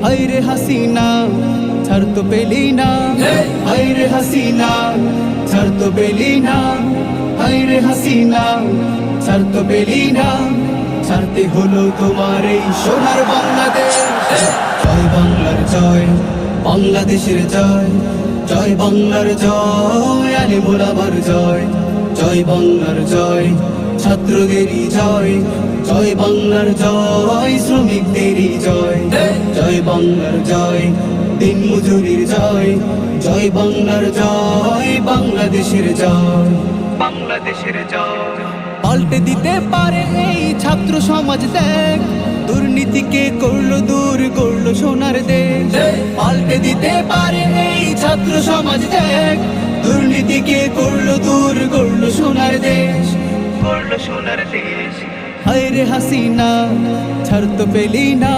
হায় রে হাসিনা ছাড় তো পেলি না, হায় রে হাসিনা ছাড় তো পেলি না, হায় রে হাসিনা ছাড় তো পেলি না, ছাড়তে হলো তোমার এই সোনার বাংলাদেশ। জয় বাংলার জয়, বাংলাদেশের জয়, জয় বাংলার জয়, আলে মোলাবার জয়, জয় বাংলার জয়, ছাত্রদেরই জয়, জয় বাংলার জয়, শ্রমিকদেরই জয়, জয় বাংলার জয়, দিন মজুরির জয়, জয় বাংলার জয়, বাংলাদেশের জয়, বাংলাদেশের জয়। পাল্টে দিতে পারে এই ছাত্র সমাজ, দেখ দুর্নীতিকে করলো দূর, করলো সোনার দেশ। পাল্টে দিতে পারে এই ছাত্র সমাজ, দেখ দুর্নীতিকে করলো দূর, করলো সোনার দেশ, করলো সোনার দেশ। হায় রে হাসিনা ছাড় তো পেলি না,